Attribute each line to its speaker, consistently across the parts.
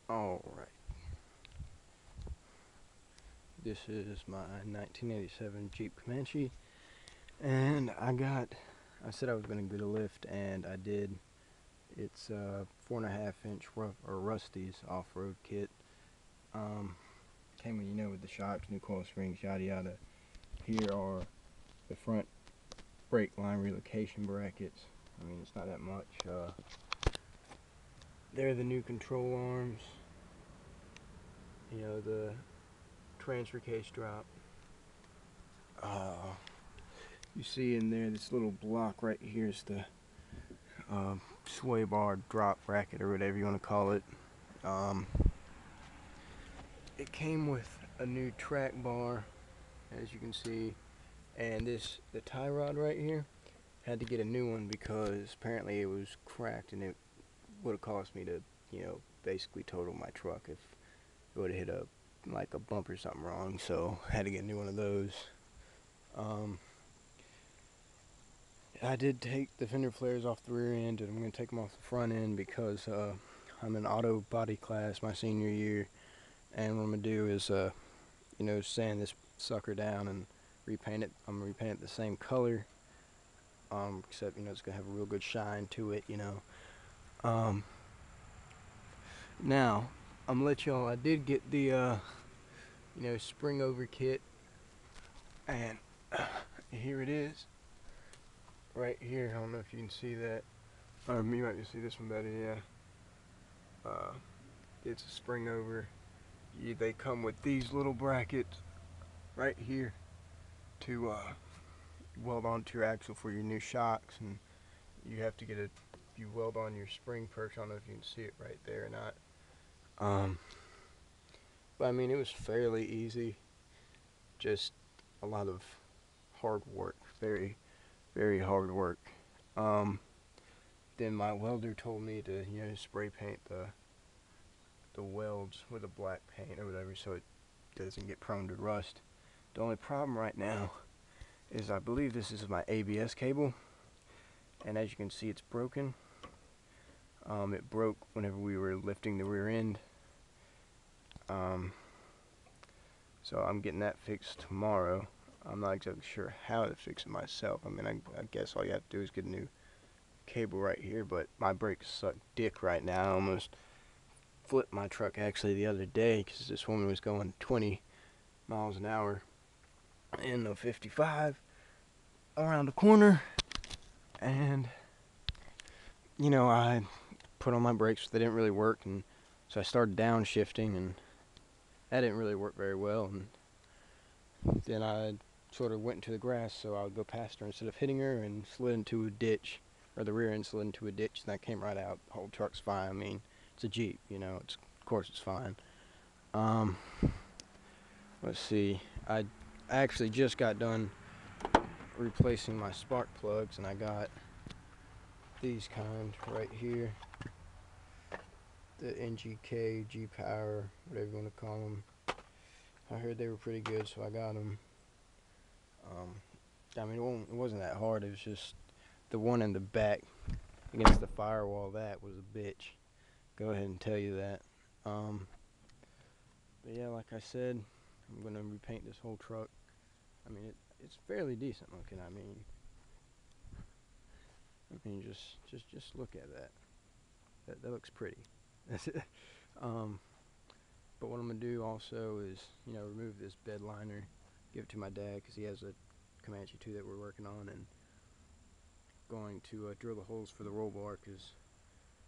Speaker 1: Alright, this is my 1987 Jeep Comanche, and I said I was going to get a lift, and I did. It's a 4.5-inch Rusty's off-road kit. Came with, with the shocks, new coil springs, yada yada. Here are the front brake line relocation brackets. I mean, it's not that much. They're the new control arms. The transfer case drop. You see in there, this little block right here is the sway bar drop bracket, or whatever you want to call it. It came with a new track bar, as you can see, and the tie rod right here, had to get a new one because apparently it was cracked, and it would have cost me to, basically total my truck if it would have hit a bump or something wrong. So I had to get a new one of those. I did take the fender flares off the rear end, and I'm going to take them off the front end because I'm in auto body class my senior year, and what I'm going to do is sand this sucker down and repaint it. I'm going to repaint it the same color, except it's going to have a real good shine to it. Now I'm going to let y'all, I did get the spring over kit, and here it is right here. I don't know if you can see that, or you might be able to see this one better. Yeah, it's a spring over. They come with these little brackets right here to weld onto your axle for your new shocks, and you have to you weld on your spring perch. I don't know if you can see it right there or not. But I mean, it was fairly easy, just a lot of hard work, very, very hard work. Then my welder told me to, spray paint the welds with a black paint or whatever, so it doesn't get prone to rust. The only problem right now is I believe this is my ABS cable, and as you can see, it's broken. It broke whenever we were lifting the rear end. So I'm getting that fixed tomorrow. I'm not exactly sure how to fix it myself. I mean, I guess all you have to do is get a new cable right here, but my brakes suck dick right now. I almost flipped my truck actually the other day because this woman was going 20 miles an hour in the 55 around the corner, and I put on my brakes, but they didn't really work, and so I started downshifting, and that didn't really work very well. And then I sort of went into the grass, so I would go past her instead of hitting her, and slid into a ditch, or the rear end slid into a ditch, and I came right out. The whole truck's fine. I mean, it's a Jeep, of course it's fine. Let's see, I actually just got done replacing my spark plugs, and I got these kind right here, the NGK, G-Power, whatever you want to call them. I heard they were pretty good, so I got them. I mean, it wasn't that hard. It was just the one in the back against the firewall. That was a bitch. Go ahead and tell you that. But yeah, like I said, I'm gonna repaint this whole truck. I mean, it's fairly decent looking. I mean, just look at that. That looks pretty. But what I'm gonna do also is, remove this bed liner, give it to my dad because he has a Comanche 2 that we're working on, and going to drill the holes for the roll bar because,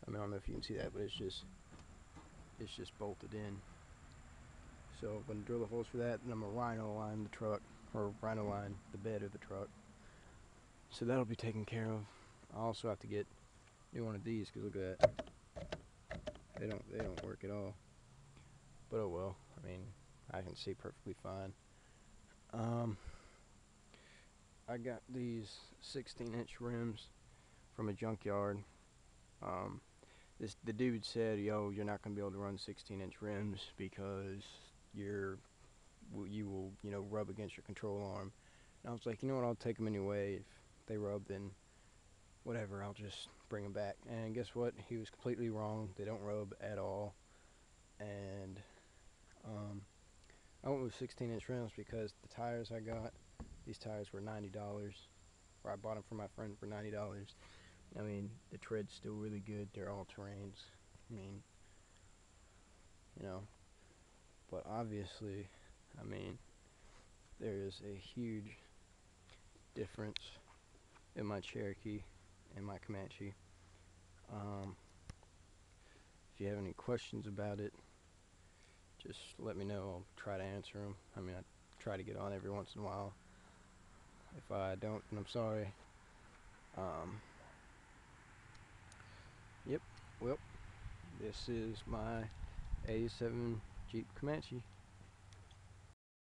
Speaker 1: I don't know if you can see that, but it's just bolted in. So I'm gonna drill the holes for that, and I'm gonna rhino line the truck, or rhino line the bed of the truck. So that'll be taken care of. I also have to get new one of these because look at that. They don't work at all. But oh well. I mean, I can see perfectly fine. I got these 16-inch rims from a junkyard. The dude said, "Yo, you're not gonna be able to run 16-inch rims because you will, rub against your control arm." And I was like, you know what? I'll take them anyway. If they rub, then whatever. I'll just bring them back. And guess what? He was completely wrong. They don't rub at all. and I went with 16-inch rims because the tires I got, these tires were $90, or I bought them from my friend for $90. I mean, the tread's still really good. They're all terrains. I mean, you know, but obviously, I mean, there is a huge difference in my Cherokee and my Comanche. If you have any questions about it, just let me know. I'll try to answer them. I mean, I try to get on every once in a while. If I don't, then I'm sorry. Yep, well, this is my 87 Jeep Comanche.